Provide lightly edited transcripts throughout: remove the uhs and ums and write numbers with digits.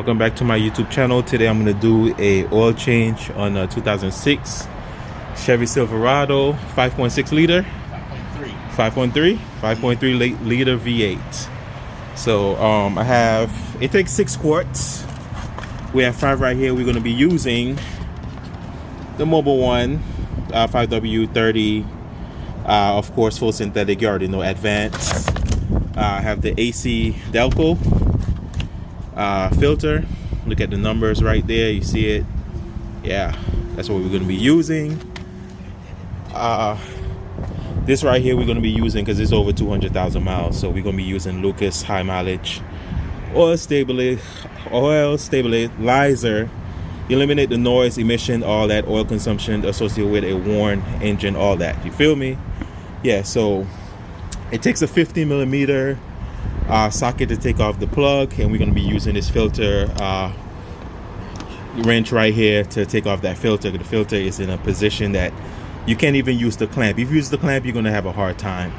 Welcome back to my YouTube channel. Today I'm going to do a oil change on a 2006 Chevy Silverado 5.6 liter 5.3 liter V8. So I have, it takes 6 quarts. We have 5 right here. We're going to be using the mobile one, 5W30, of course full synthetic. You already know, advanced. I have the AC Delco filter. Look at the numbers right there, you see it. Yeah, that's what we're going to be using. This right here we're going to be using because it's over 200,000 miles, so we're going to be using Lucas high mileage oil stabilizer. Eliminate the noise, emission, all that oil consumption associated with a worn engine, all that, you feel me? Yeah, so it takes a 15 millimeter socket to take off the plug, and we're going to be using this filter wrench right here to take off that filter. The filter is in a position that you can't even use the clamp. If you use the clamp, you're going to have a hard time.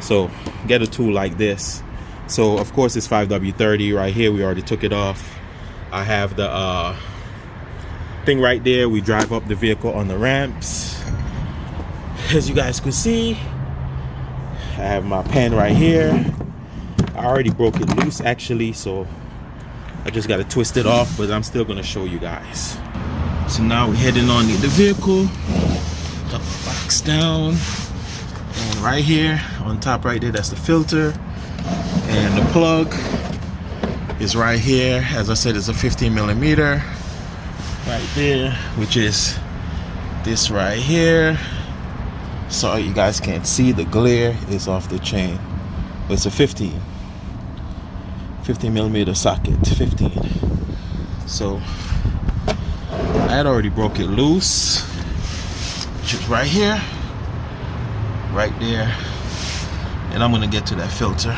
So get a tool like this. So of course it's 5W30 right here. We already took it off. I have the thing right there. We drive up the vehicle on the ramps, as you guys can see. I have my pen right here. I already broke it loose actually, so I just got to twist it off, but I'm still going to show you guys. So now we're heading on the vehicle. Got the box down, and right here on top right there, that's the filter, and the plug is right here. As I said, it's a 15 millimeter right there, which is this right here. Sorry you guys can't see, the glare is off the chain, but it's a 15 millimeter socket, 15. So I had already broke it loose, which is right here, right there, and I'm gonna get to that filter.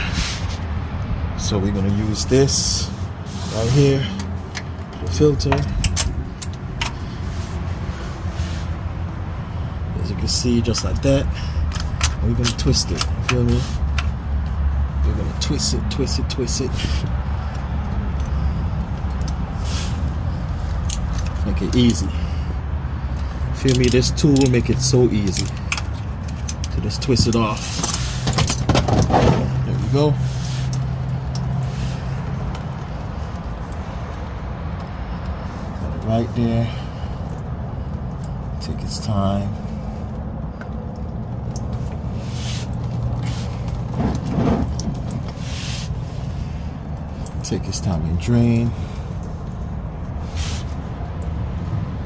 So we're gonna use this right here, the filter. As you can see, just like that. And we're gonna twist it, you feel me? We're gonna twist it, twist it, twist it. Make it easy. Feel me? This tool make it so easy. So just twist it off. There we go. Got it right there. Take its time. Take its time and drain.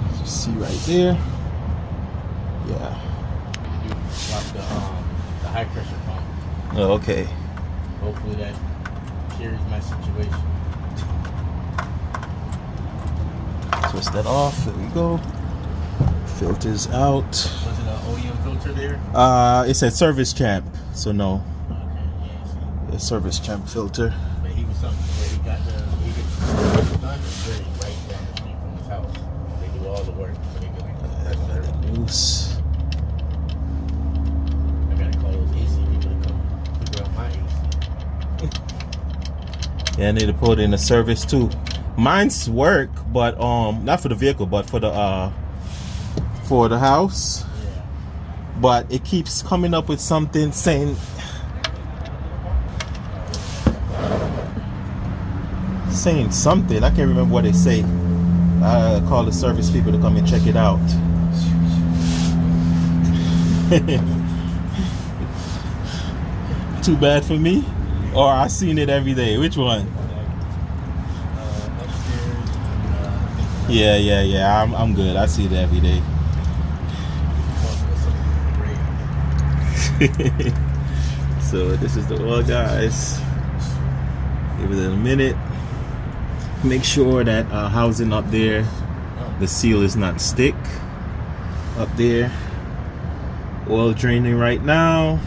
As you see right there. Yeah. You swap the high pressure pump. Oh, okay. Hopefully that cures my situation. Twist that off. There we go. Filters out. Was it an OEM filter there? It said service champ, so no. Okay, yes. A service champ filter. But he was something where he got the right down the street from his house. They do all the work, so they do like Loose. I gotta call those AC people to come figure out my AC. Yeah, I need to put in a service too. Mine's work, but not for the vehicle, but for the house. Yeah. But it keeps coming up with something saying something. I can't remember what they say. I call the service people to come and check it out. Too bad for me, or I seen it every day. Which one? Yeah. I'm good. I see it every day. So this is the oil, guys. Give it a minute. Make sure that housing up there, the seal is not stick up there. Oil draining right now.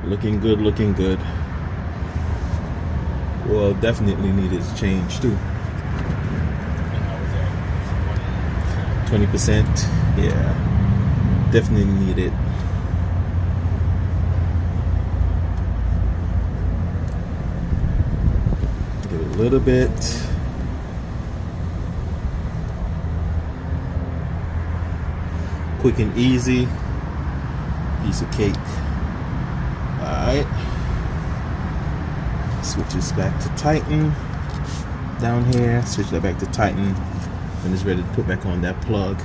Looking good, looking good. Well, definitely needed to change too. 20%. Yeah, definitely need it. little bit. Quick and easy. Piece of cake. Alright. Switch this back to Tighten. Down here. Switch that back to Tighten. And it's ready to put back on that plug.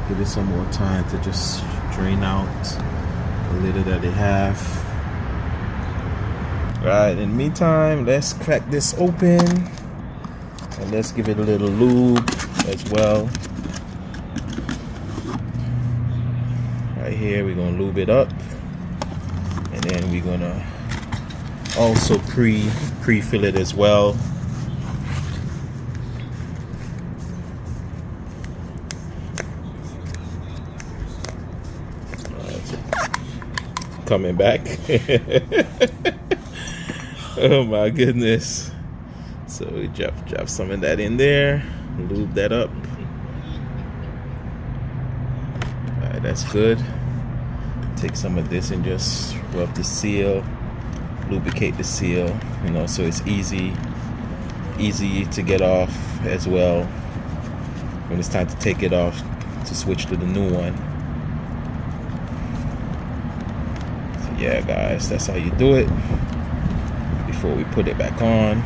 Give it some more time to just drain out the little that they have. Alright, in the meantime, let's crack this open. And let's give it a little lube as well. Right here, we're gonna lube it up. And then we're gonna also pre-fill it as well. Coming back. Oh my goodness. So we drop some of that in there, lube that up. Alright, that's good. Take some of this and just rub the seal, lubricate the seal, you know, so it's easy to get off as well when it's time to take it off to switch to the new one. Yeah, guys, that's how you do it before we put it back on.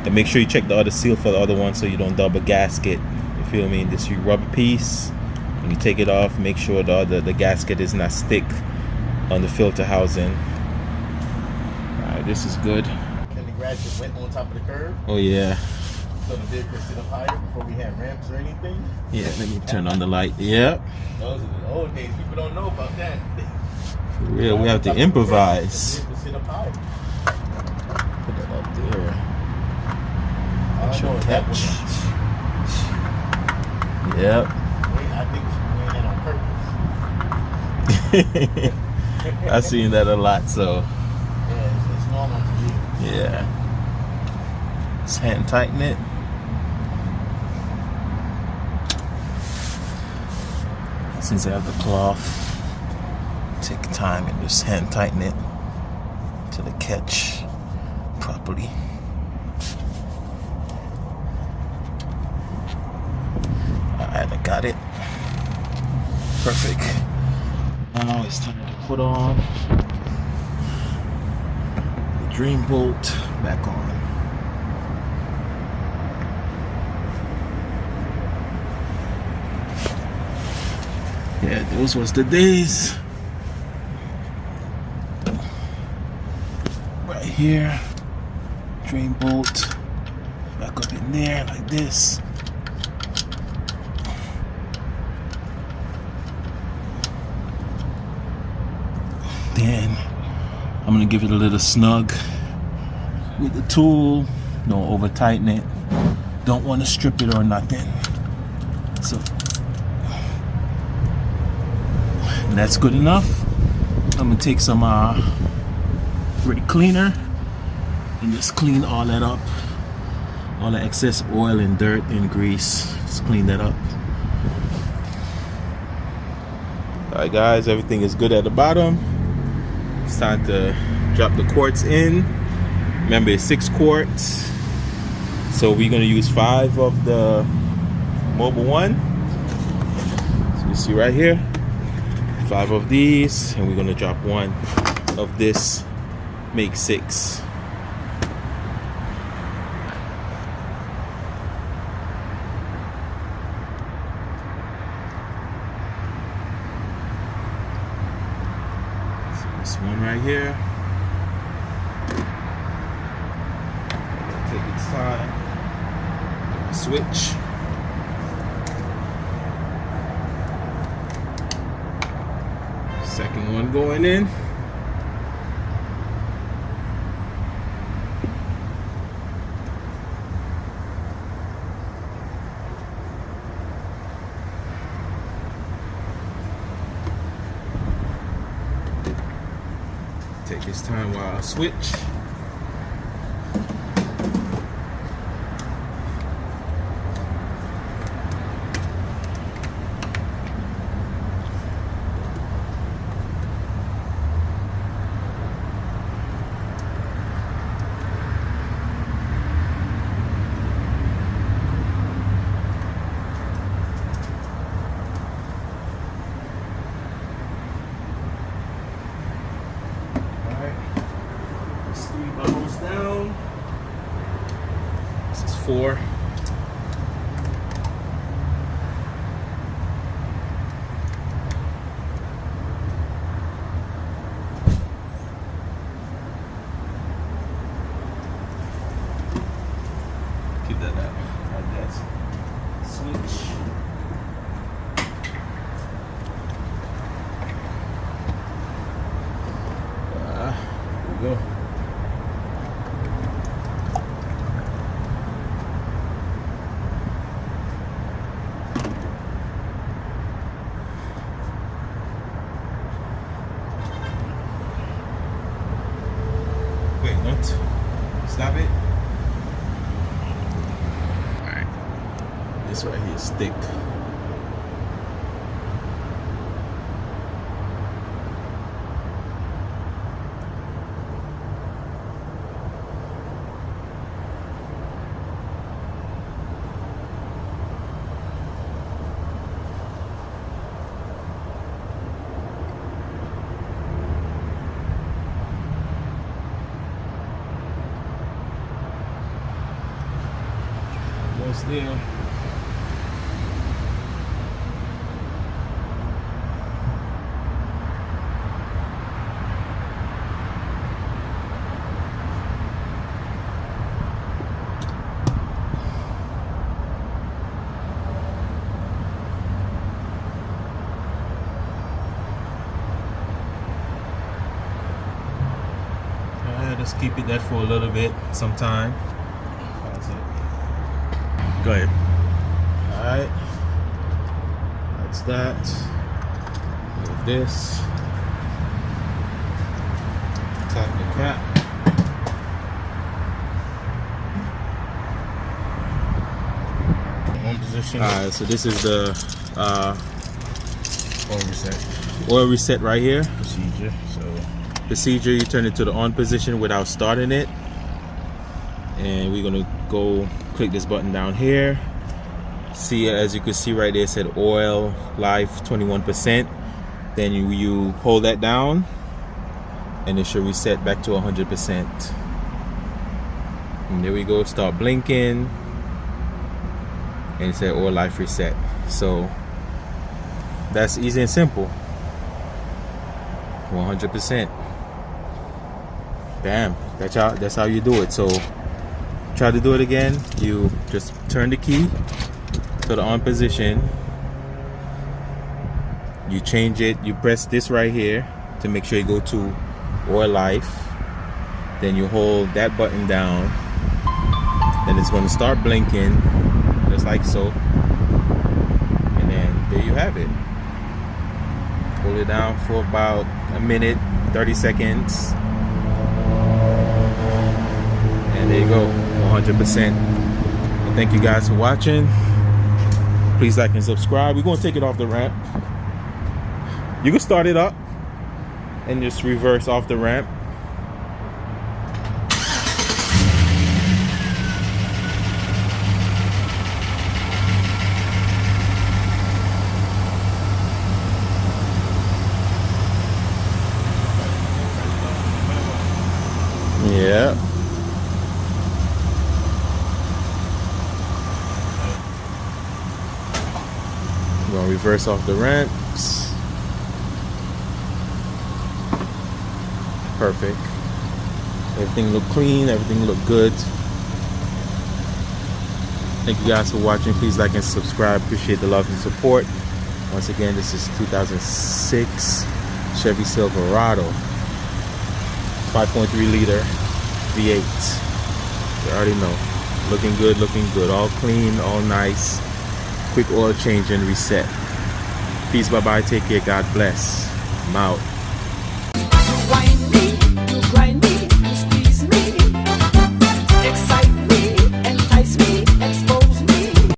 And make sure you check the other seal for the other one so you don't double gasket. You feel me? This rubber piece, when you take it off, make sure the gasket is not stick on the filter housing. Alright, this is good. And the grass just went on top of the curb. Oh yeah. So the vehicle could sit up higher before we had ramps or anything. Yeah, let me turn on the light. Yep. Those are the old days. People don't know about that. Yeah, we have to improvise. Sit up high. Put that up there. Show Catch. Yep. I think we're doing that on purpose. I've seen that a lot, so. Yeah, it's normal to do. Yeah. Just hand tighten it. Since I have the cloth, take time and just hand tighten it till it catch properly. Alright, I got it. Perfect. Now it's time to put on the drain bolt back on. Yeah, those was the days. Right here, drain bolt back up in there like this. Then I'm gonna give it a little snug with the tool. Don't over tighten it. Don't want to strip it or nothing. So that's good enough. I'm gonna take some brake cleaner and just clean all that up, all the excess oil and dirt and grease. Just clean that up. Alright guys, everything is good at the bottom. It's time to drop the quarts in. Remember, it's 6 quarts, so we're gonna use 5 of the Mobile One. So you see right here, 5 of these, and we're gonna drop 1 of this. Make 6. So this one right here. Take its time. Switch. Second one going in. Take this time while I switch. before. Keep that up like that. Switch. Here we go. Wait, don't stop it. Alright. This right here is thick. Almost there. Just keep it that for a little bit, some time. Go ahead. Alright. That's that. Move this. Tighten the cap. One position. Alright, so this is the oil reset right here. Procedure, you turn it to the on position without starting it. And we're gonna go click this button down here. See, as you can see right there, it said oil life 21%. Then you hold that down and it should reset back to 100%. And there we go, start blinking. And it said oil life reset. So that's easy and simple. 100%. Bam, that's how you do it. So try to do it again. You just turn the key to the on position. You change it. You press this right here to make sure you go to oil life. Then you hold that button down. Then it's going to start blinking, just like so. And then there you have it. Hold it down for about a minute, 30 seconds. And there you go, 100%. And thank you guys for watching. Please like and subscribe. We're going to take it off the ramp. You can start it up and just reverse off the ramp. Yeah. We're gonna reverse off the ramps. Perfect. Everything look clean, everything look good. Thank you guys for watching. Please like and subscribe. Appreciate the love and support. Once again, this is 2006 Chevy Silverado. 5.3 liter V8. You already know. Looking good. All clean, all nice. Quick oil change and reset. Peace, bye-bye. Take care. God bless. I'm out.